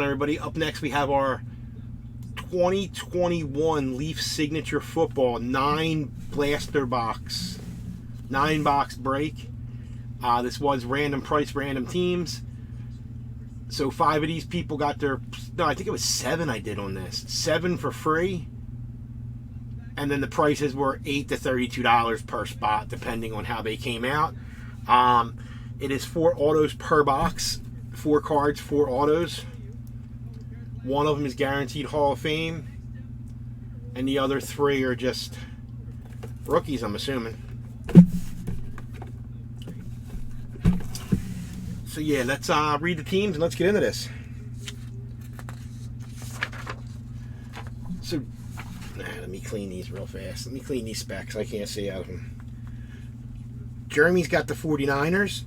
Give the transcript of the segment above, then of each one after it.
Everybody, up next we have our 2021 Leaf Signature Football 9 box break. This was random price, random teams. So 5 of these people got their, no, I think it was 7 I did on this. 7 for free. And then the prices were $8 to $32 per spot, depending on how they came out. It is 4 autos per box. 4 cards, 4 autos. One of them is guaranteed Hall of Fame. And the other 3 are just rookies, I'm assuming. So yeah, let's read the teams and let's get into this. So, let me clean these real fast. Let me clean these specs. I can't see out of them. Jeremy's got the 49ers.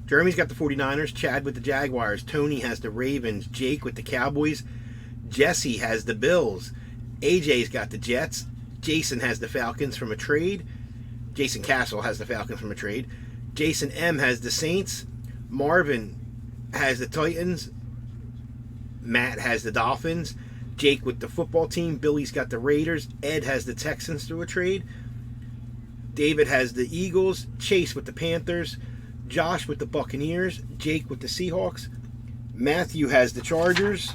Jeremy's got the 49ers. Chad with the Jaguars. Tony has the Ravens. Jake with the Cowboys. Jesse has the Bills. AJ's got the Jets. Jason has the Falcons from a trade. Jason Castle has the Falcons from a trade. Jason M has the Saints. Marvin has the Titans. Matt has the Dolphins. Jake with the football team. Billy's got the Raiders. Ed has the Texans through a trade. David has the Eagles. Chase with the Panthers. Josh with the Buccaneers. Jake with the Seahawks. Matthew has the Chargers.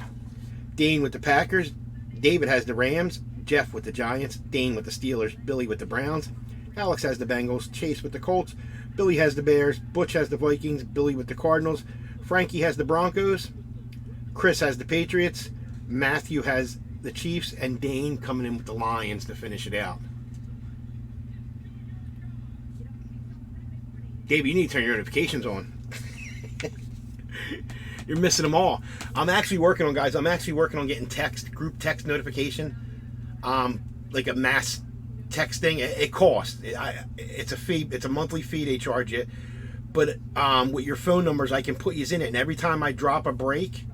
Dane with the Packers. David has the Rams. Jeff with the Giants. Dane with the Steelers. Billy with the Browns. Alex has the Bengals. Chase with the Colts. Billy has the Bears. Butch has the Vikings. Billy with the Cardinals. Frankie has the Broncos. Chris has the Patriots. Matthew has the Chiefs. And Dane coming in with the Lions to finish it out. Dave, you need to turn your notifications on. You're missing them all. I'm actually working on getting group text notification. Like a mass texting. It costs. It's a fee. It's a monthly fee they charge you. But with your phone numbers, I can put you in it. And every time I drop a break,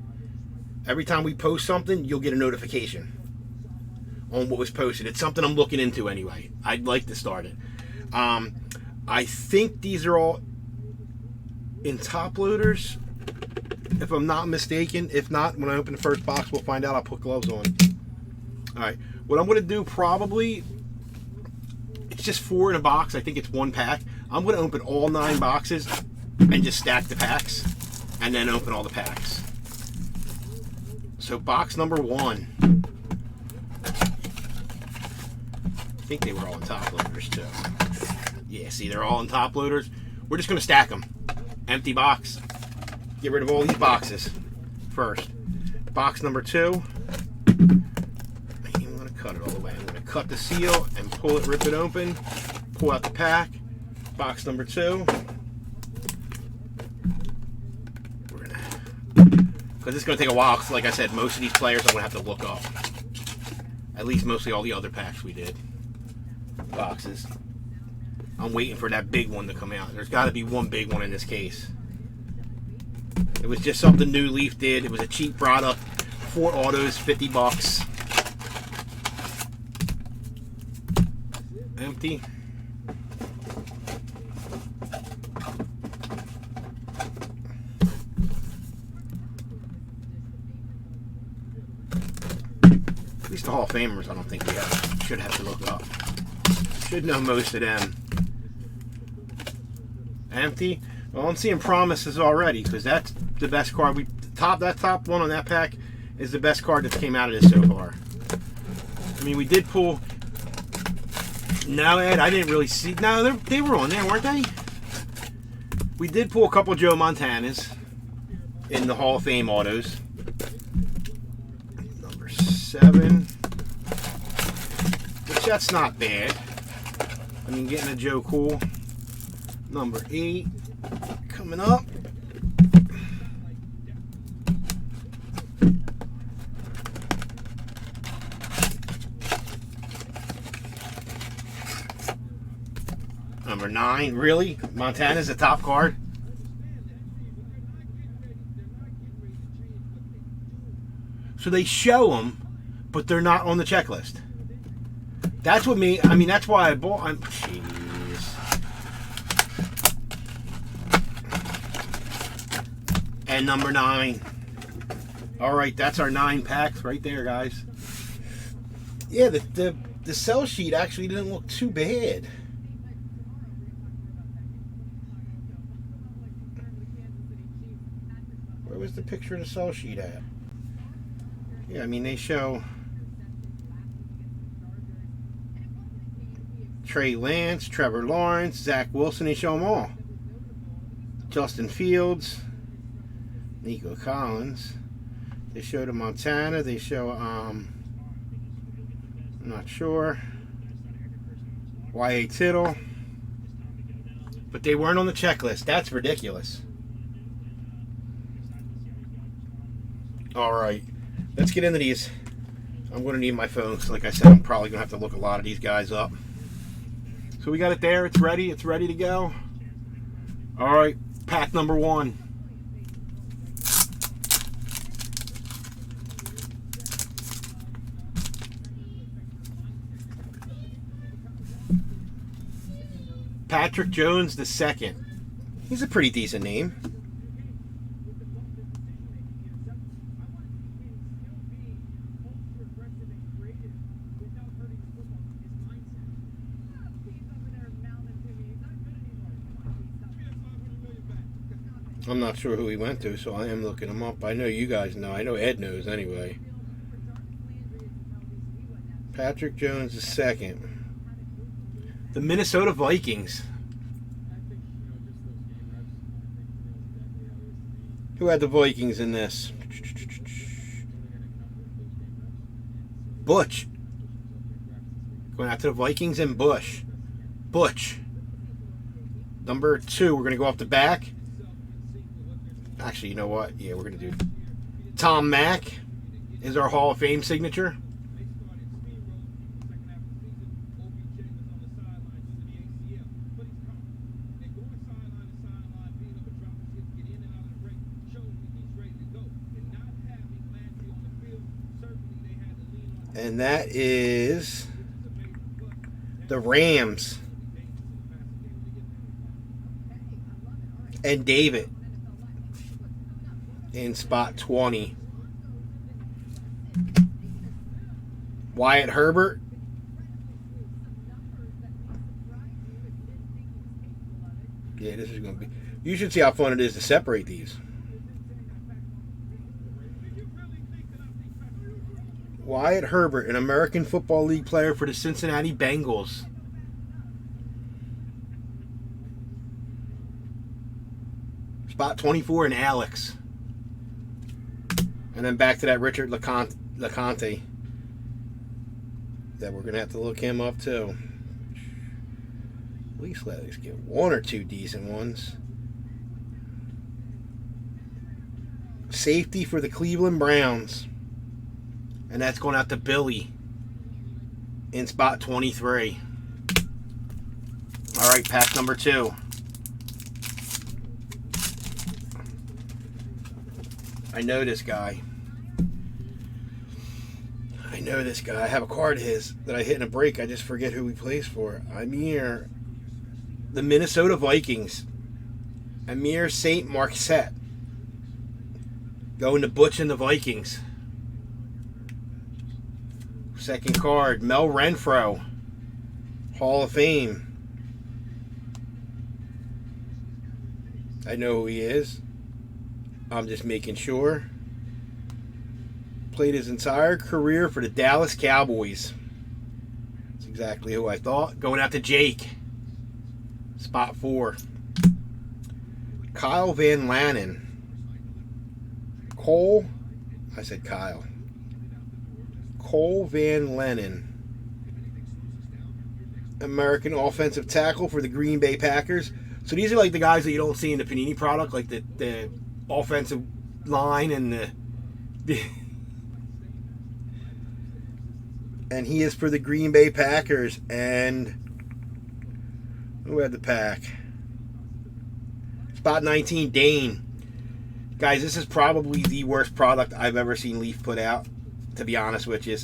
every time we post something, you'll get a notification on what was posted. It's something I'm looking into anyway. I'd like to start it. I think these are all in top loaders, if I'm not mistaken. If not, when I open the first box, we'll find out. I'll put gloves on. Alright, what I'm going to do probably, it's just 4 in a box. I think it's 1 pack. I'm going to open all 9 boxes and just stack the packs and then open all the packs. So box number 1. I think they were all in top loaders too. Yeah, see, they're all in top loaders. We're just going to stack them. Empty box. Get rid of all these boxes first. Box number 2. I ain't even going to cut it all the way. I'm going to cut the seal and pull it, rip it open. Pull out the pack. Box number 2. We're going to... Because it's going to take a while. Because like I said, most of these players I'm going to have to look up. At least mostly all the other packs we did. Boxes. I'm waiting for that big one to come out. There's got to be one big one in this case. It was just something new Leaf did. It was a cheap product. 4 autos, $50. Empty. At least the Hall of Famers, I don't think we should have to look up. Should know most of them. Empty. Well, I'm seeing promises already because that's the best card. That top one on that pack is the best card that's came out of this so far. I mean, we did pull. No, Ed, I didn't really see. No, they were on there, weren't they? We did pull a couple Joe Montanas in the Hall of Fame autos. Number 7, which that's not bad. I mean, getting a Joe Cool. Number 8 coming up. Number 9, really? Montana's the top card? So they show them, but they're not on the checklist. That's what that's why I bought. Jeez. And number 9. All right, that's our 9 packs right there, guys. Yeah, the sell sheet actually didn't look too bad. Where was the picture of the sell sheet at? Yeah, I mean, they show Trey Lance, Trevor Lawrence, Zach Wilson. They show them all. Justin Fields, Nico Collins. They show the Montana. They show, I'm not sure, Wyatt Tittle. But they weren't on the checklist. That's ridiculous. All right. Let's get into these. I'm going to need my phone. So like I said, I'm probably going to have to look a lot of these guys up. So we got it there. It's ready. It's ready to go. All right. Pack number 1. Patrick Jones II. He's a pretty decent name. I'm not sure who he went to, so I am looking him up. I know you guys know. I know Ed knows anyway. Patrick Jones II. The Minnesota Vikings. Who had the Vikings in this? Butch. Going out to the Vikings and Bush. Butch. Number 2, we're going to go off the back. Actually, you know what? Yeah, we're going to do Tom Mack is our Hall of Fame signature. And that is the Rams. And David in spot 20. Wyatt Herbert. Yeah, this is going to be... You should see how fun it is to separate these. Wyatt Herbert, an American Football League player for the Cincinnati Bengals. Spot 24 in Alex. And then back to that Richard LeConte. That we're going to have to look him up too. At least let us get 1 or 2 decent ones. Safety for the Cleveland Browns. And that's going out to Billy in spot 23. All right, pack number 2. I know this guy. I have a card of his that I hit in a break. I just forget who he plays for. Amir. The Minnesota Vikings. Amir St. Marquette. Going to Butch and the Vikings. Second card, Mel Renfro. Hall of Fame. I know who he is. I'm just making sure. Played his entire career for the Dallas Cowboys. That's exactly who I thought. Going out to Jake. Spot 4. Kyle Van Lanen. Cole Van Lanen. American offensive tackle for the Green Bay Packers. So these are like the guys that you don't see in the Panini product, like the offensive line and the and he is for the Green Bay Packers. And who had the pack? Spot 19, Dane. Guys, this is probably the worst product I've ever seen Leaf put out, to be honest with you.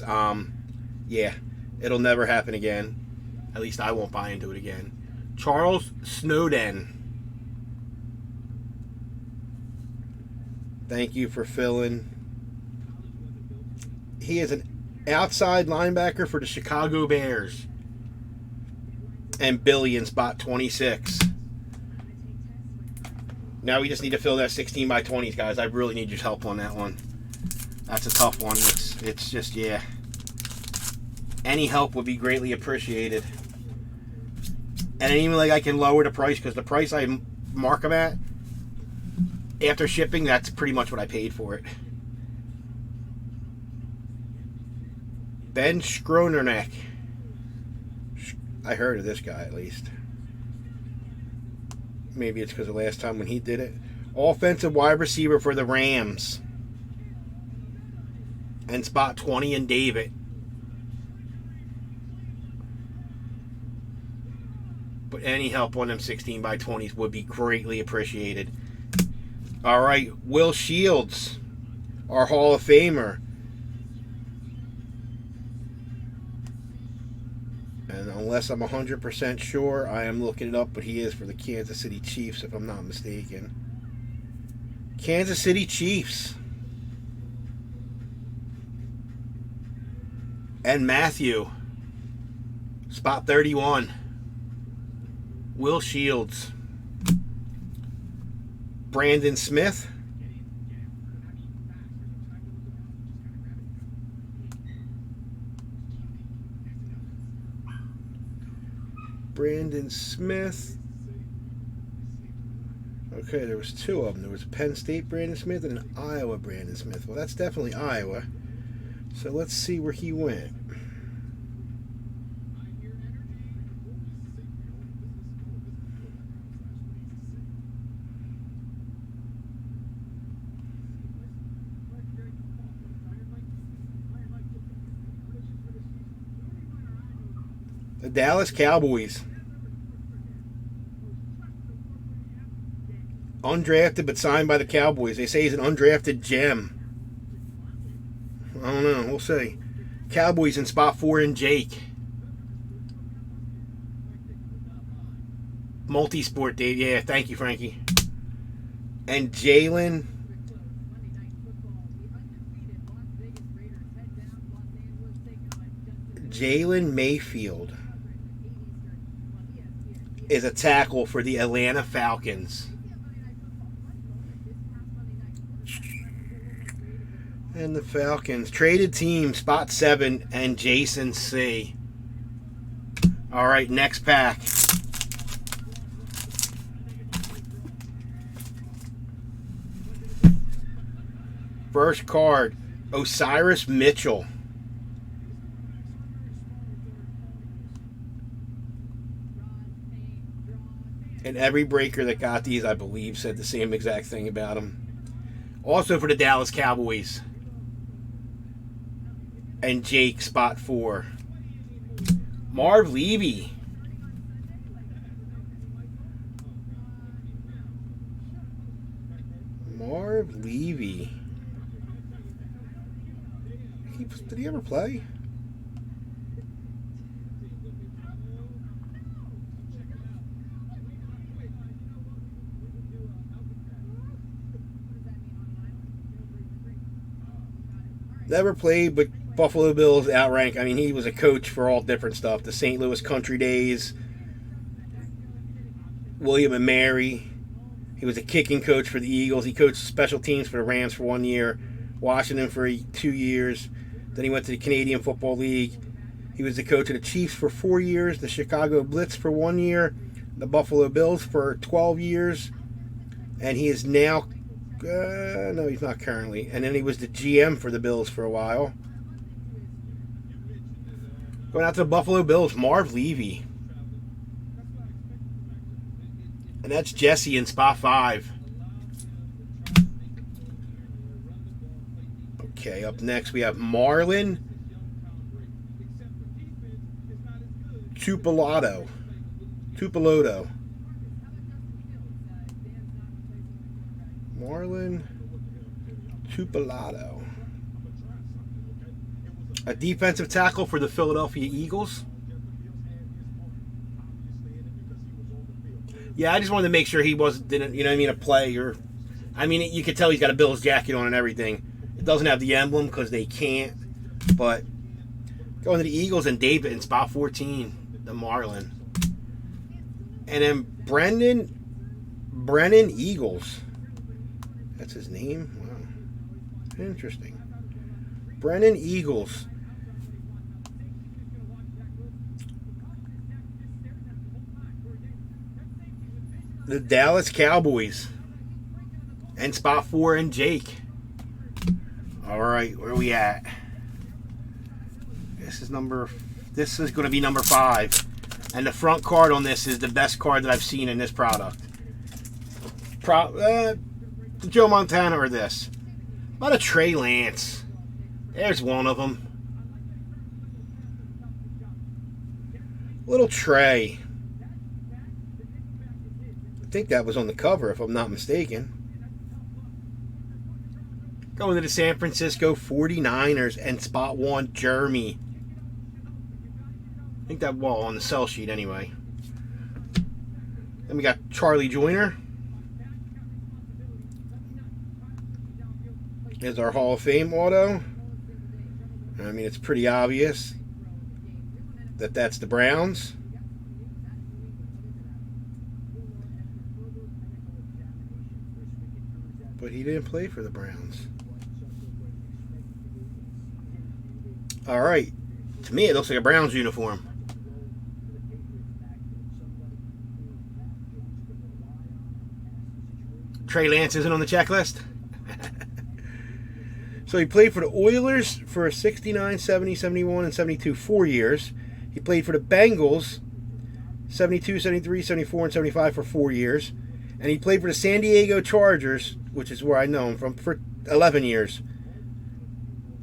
Yeah, it'll never happen again. At least I won't buy into it again. Charles Snowden. Thank you for filling. He is an outside linebacker for the Chicago Bears. And Billy in spot 26. Now we just need to fill that 16 by 20s, guys. I really need your help on that one. That's a tough one. It's just, yeah. Any help would be greatly appreciated. And even like I can lower the price, because the price I mark them at, after shipping, that's pretty much what I paid for it. Ben Skronerneck. I heard of this guy at least. Maybe it's because the last time when he did it. Offensive wide receiver for the Rams. And spot 20 in David. But any help on them 16 by 20s would be greatly appreciated. All right, Will Shields, our Hall of Famer. And unless I'm 100% sure, I am looking it up, but he is for the Kansas City Chiefs, if I'm not mistaken. Kansas City Chiefs. And Matthew, spot 31. Will Shields. Brandon Smith. Brandon Smith. Okay, there was two of them. There was a Penn State Brandon Smith and an Iowa Brandon Smith. Well, that's definitely Iowa. So let's see where he went. The Dallas Cowboys. Undrafted but signed by the Cowboys. They say he's an undrafted gem. I don't know. We'll see. Cowboys in spot 4 in Jake. Multi-sport, Dave. Yeah, thank you, Frankie. And Jalen. Jalen Mayfield is a tackle for the Atlanta Falcons. And the Falcons traded team spot 7 and Jason C. All right, next pack. First card, Osiris Mitchell. And every breaker that got these, I believe, said the same exact thing about him. Also for the Dallas Cowboys. And Jake, spot 4. Marv Levy. Marv Levy. Did he ever play? Never played, but Buffalo Bills outrank. I mean, he was a coach for all different stuff. The St. Louis Country Days, William and Mary. He was a kicking coach for the Eagles. He coached special teams for the Rams for 1 year, Washington for 2 years. Then he went to the Canadian Football League. He was the coach of the Chiefs for 4 years, the Chicago Blitz for 1 year, the Buffalo Bills for 12 years, and he is now... no, he's not currently. And then he was the GM for the Bills for a while. Going out to the Buffalo Bills, Marv Levy. And that's Jesse in spot 5. Okay, up next we have Marlon Tupiloto. Marlon Tupiloto. A defensive tackle for the Philadelphia Eagles. Yeah, I just wanted to make sure he didn't, you know what I mean, a play or I mean, you could tell he's got a Bills jacket on and everything. It doesn't have the emblem because they can't. But going to the Eagles and David in spot 14, the Marlin. And then Brennan Eagles. That's his name? Wow. Interesting. Brennan Eagles. The Dallas Cowboys. And spot 4 and Jake. All right, where are we at? This is going to be number 5. And the front card on this is the best card that I've seen in this product. Joe Montana or this. About a Trey Lance. There's one of them. Little Trey. I think that was on the cover, if I'm not mistaken. Going to the San Francisco 49ers and spot 1, Jeremy. I think that, well, on the sell sheet anyway. Then we got Charlie Joyner. Is our Hall of Fame auto. I mean, it's pretty obvious that that's the Browns. But he didn't play for the Browns. All right. To me, it looks like a Browns uniform. Trey Lance isn't on the checklist. So he played for the Oilers for 69, 70, 71, and 72, 4 years. He played for the Bengals 72, 73, 74, and 75 for 4 years. And he played for the San Diego Chargers, which is where I know him from, for 11 years.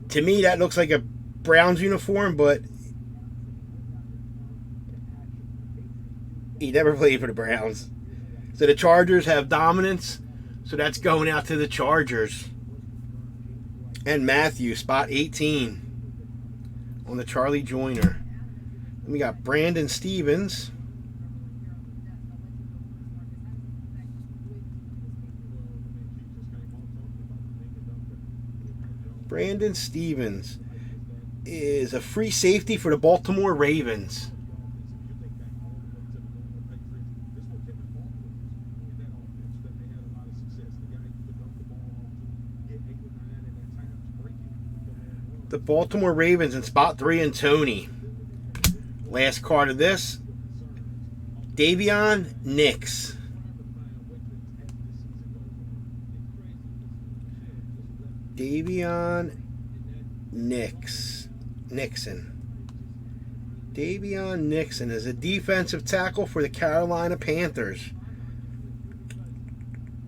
To me, that looks like a Browns uniform, but he never played for the Browns. So the Chargers have dominance, so that's going out to the Chargers. And Matthew, spot 18 on the Charlie Joyner. Then we got Brandon Stevens. Brandon Stevens is a free safety for the Baltimore Ravens. The Baltimore Ravens in spot 3 and Tony. Last card of this, Davion Nix. Davion Nixon. Davion Nixon is a defensive tackle for the Carolina Panthers.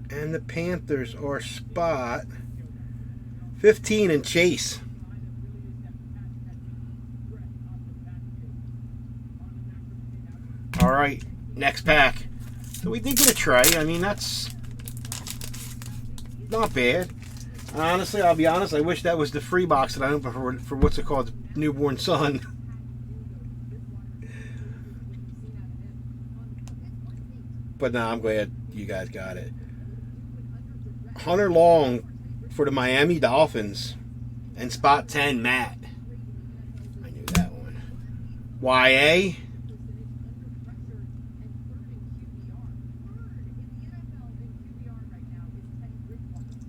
And the Panthers are spot 15 in Chase. All right, next pack. So we did get a Trey. I mean, that's not bad. Honestly, I'll be honest, I wish that was the free box that I opened for what's it called, newborn son. But nah, I'm glad you guys got it. Hunter Long for the Miami Dolphins. And spot 10, Matt. I knew that one. YA.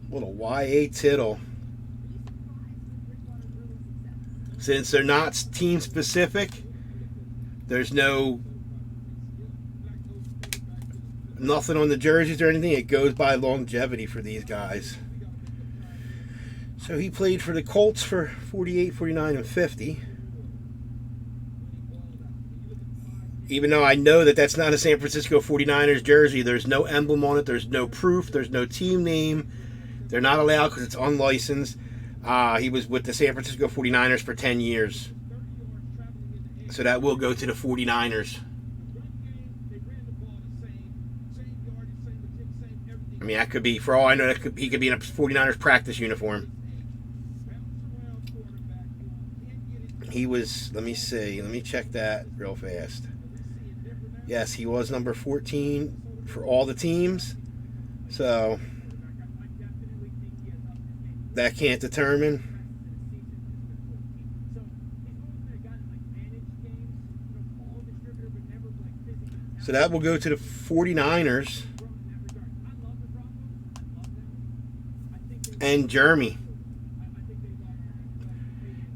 Little YA Tittle. Since they're not team specific, there's nothing on the jerseys or anything. It goes by longevity for these guys. So he played for the Colts for 48, 49, and 50. Even though I know that that's not a San Francisco 49ers jersey, there's no emblem on it, there's no proof, there's no team name. They're not allowed because it's unlicensed. He was with the San Francisco 49ers for 10 years. So that will go to the 49ers. I mean, that could be, for all I know, he could be in a 49ers practice uniform. He was, let me see, let me check that real fast. Yes, he was number 14 for all the teams. So That can't determine. So that will go to the 49ers. And Jeremy.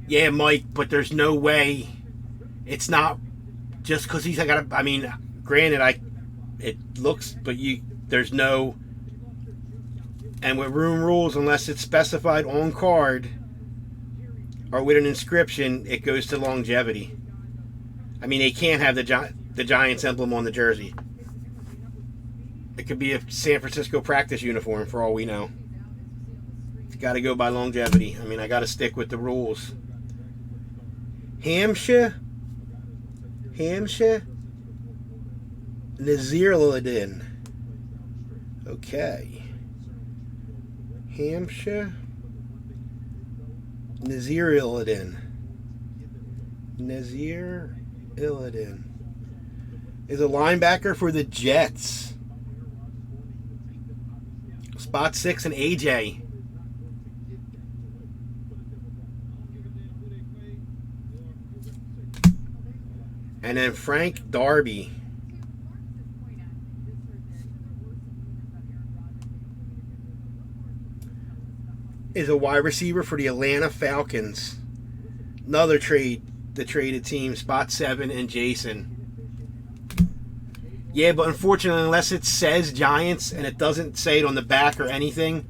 Yeah, Mike, but there's no way. It's not just because he's I mean, granted, it looks, but there's no. And with room rules, unless it's specified on card or with an inscription, it goes to longevity. I mean, they can't have the Giants emblem on the jersey. It could be a San Francisco practice uniform for all we know. It's got to go by longevity. I mean, I got to stick with the rules. Hampshire, Nazirladin. Okay. Hampshire, Nazirladin. Nazirladin is a linebacker for the Jets. Spot 6 and AJ. And then Frank Darby. Is a wide receiver for the Atlanta Falcons. Another trade, the traded team, spot 7 and Jason. Yeah, but unfortunately, unless it says Giants and it doesn't say it on the back or anything,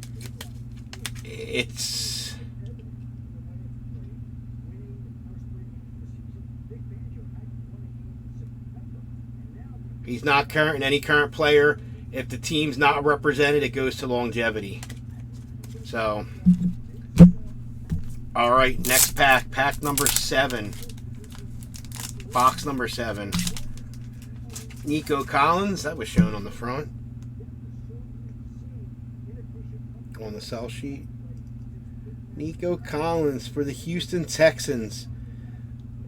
it's... He's not current in any current player. If the team's not represented, it goes to longevity. So, all right, next pack. Pack number 7. Box number 7. Nico Collins, that was shown on the front. On the sell sheet. Nico Collins for the Houston Texans.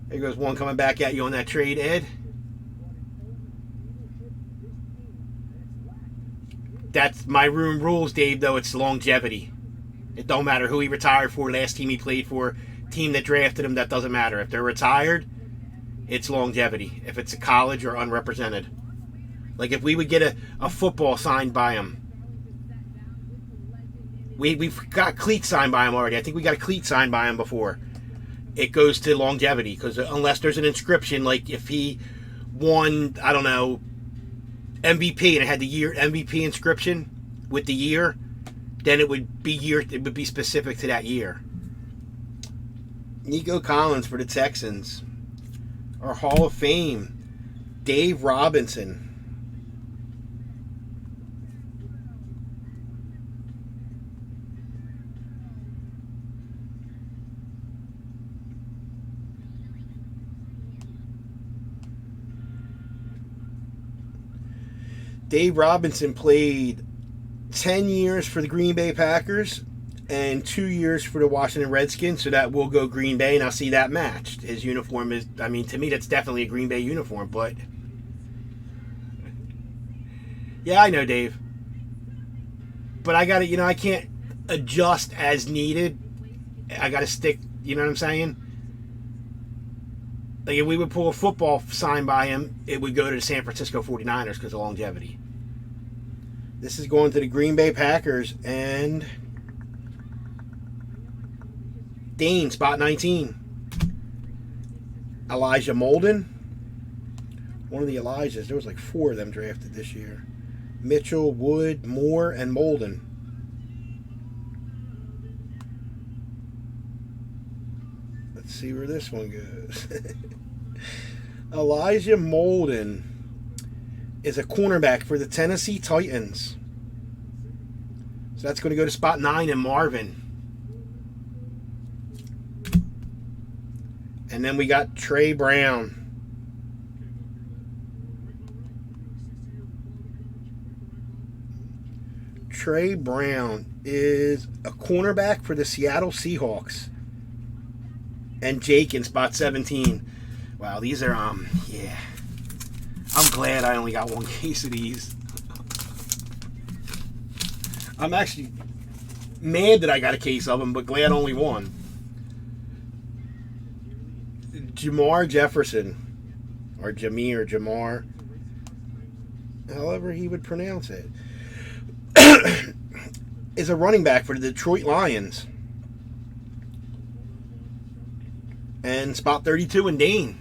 There goes one coming back at you on that trade, Ed. That's my room rules, Dave, though. It's longevity. It don't matter who he retired for, last team he played for, team that drafted him, that doesn't matter. If they're retired, it's longevity. If it's a college or unrepresented. Like if we would get a football signed by him. We've got cleats signed by him already. I think we got a cleat signed by him before. It goes to longevity because unless there's an inscription, like if he won, I don't know, MVP and it had the year MVP inscription with the year, then it would be specific to that year. Nico Collins for the Texans. Our Hall of Fame, Dave Robinson. Dave Robinson played 10 years for the Green Bay Packers and 2 years for the Washington Redskins, so that will go Green Bay, and I'll see that matched. His uniform is, I mean, to me, that's definitely a Green Bay uniform, but... Yeah, I know, Dave. But I got to, I can't adjust as needed. I got to stick, you know what I'm saying? Like, if we would pull a football sign by him, it would go to the San Francisco 49ers because of longevity. This is going to the Green Bay Packers and Dane, spot 19. Elijah Molden. One of the Elijahs. There was like 4 of them drafted this year. Mitchell, Wood, Moore, and Molden. Let's see where this one goes. Elijah Molden is a cornerback for the Tennessee Titans. So that's going to go to spot 9 in Marvin. And then we got Trey Brown. Trey Brown is a cornerback for the Seattle Seahawks. And Jake in spot 17. Wow, these are, yeah. I'm glad I only got one case of these. I'm actually, Mad that I got a case of them, but glad only one. Jamar Jefferson, or Jamar, however he would pronounce it, is a running back for the Detroit Lions. And spot 32 in Dane.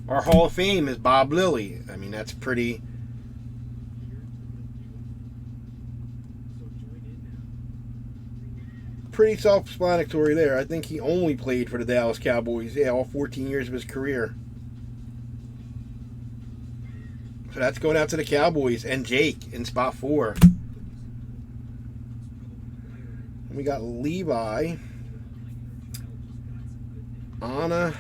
Our Hall of Fame is Bob Lilly. I mean, that's pretty self-explanatory there. I think he only played for the Dallas Cowboys, all 14 years of his career. So that's going out to the Cowboys and Jake in spot 4. And we got Levi, Anna,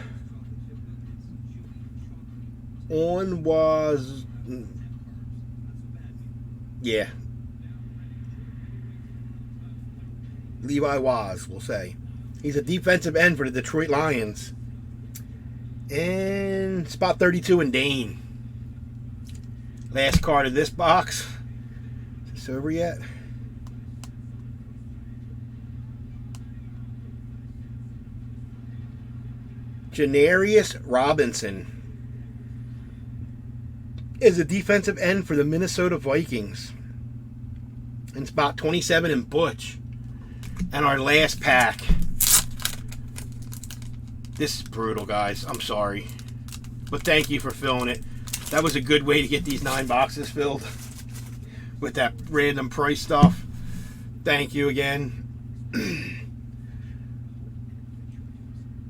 Levi Waz, we'll say. He's a defensive end for the Detroit Lions. And spot 32 in Dane. Last card of this box. Is this over yet? Janarius Robinson is a defensive end for the Minnesota Vikings. And spot 27 in Butch. And our last pack. This is brutal, guys. I'm sorry. But thank you for filling it. That was a good way to get these 9 boxes filled. With that random price stuff. Thank you again.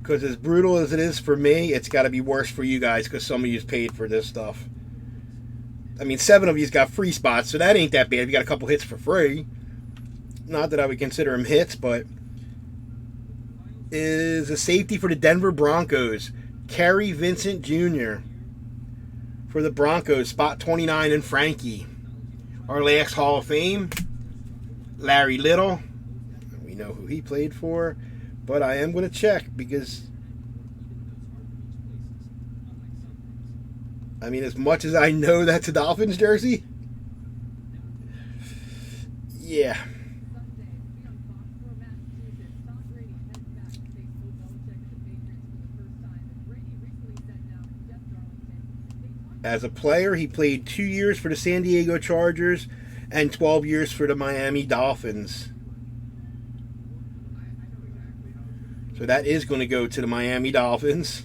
Because as brutal as it is for me, it's got to be worse for you guys. Because some of you's paid for this stuff. I mean, 7 of you's got free spots. So that ain't that bad. You got a couple hits for free. Not that I would consider them hits, but is a safety for the Denver Broncos, Kerry Vincent Jr. For the Broncos, spot 29 in Frankie. Our last Hall of Fame, Larry Little. We know who he played for, but I am going to check because, I mean, as much as I know that's a Dolphins jersey, yeah. As a player, he played 2 years for the San Diego Chargers and 12 years for the Miami Dolphins. So that is going to go to the Miami Dolphins.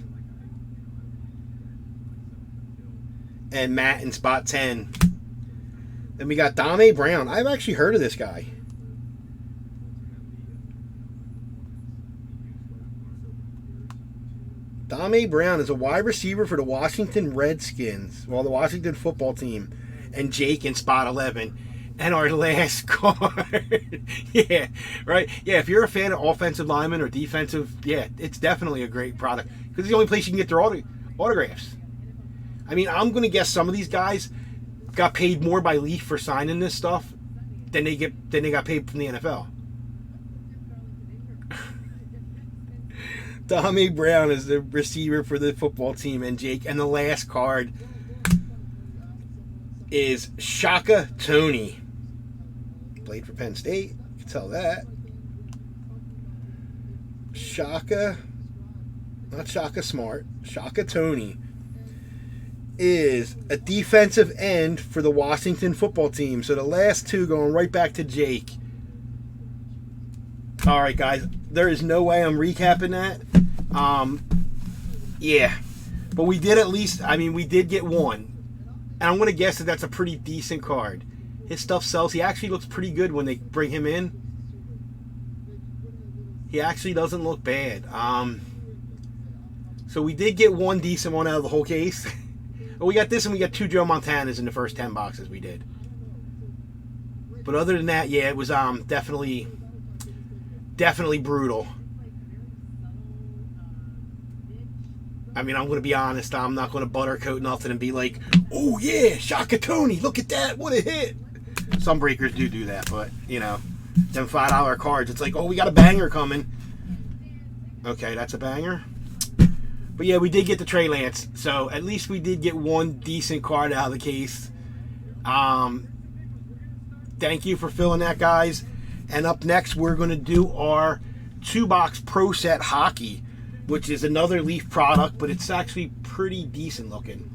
And Matt in spot 10. Then we got Domi Brown. I've actually heard of this guy. Domi Brown is a wide receiver for the Washington Redskins. Well, the Washington football team. And Jake in spot 11. And our last card. Yeah, right? Yeah, if you're a fan of offensive linemen or defensive, yeah, it's definitely a great product. Because it's the only place you can get their autographs. I mean, I'm going to guess some of these guys got paid more by Leaf for signing this stuff than they got paid from the NFL. Domi Brown is the receiver for the football team, and Jake. And the last card is Shaka Toney. Played for Penn State. You can tell that. Shaka, not Shaka Smart, Shaka Toney is a defensive end for the Washington football team. So the last two going right back to Jake. All right, guys. There is no way I'm recapping that. Yeah. But we did at least, I mean, we did get one. And I'm going to guess that that's a pretty decent card. His stuff sells. He actually looks pretty good when they bring him in. He actually doesn't look bad. So we did get one decent one out of the whole case. But we got this and we got 2 Joe Montanas in the first 10 boxes we did. But other than that, yeah, it was definitely brutal. I mean, I'm going to be honest. I'm not going to buttercoat nothing and be like, oh, yeah, Shaka Toney, look at that. What a hit. Some breakers do that, but, you know, them $5 cards, it's like, oh, we got a banger coming. Okay, that's a banger. But, yeah, we did get the Trey Lance, so at least we did get one decent card out of the case. Thank you for filling that, guys. And up next, we're going to do our 2-box Pro Set Hockey, which is another Leaf product, but it's actually pretty decent looking.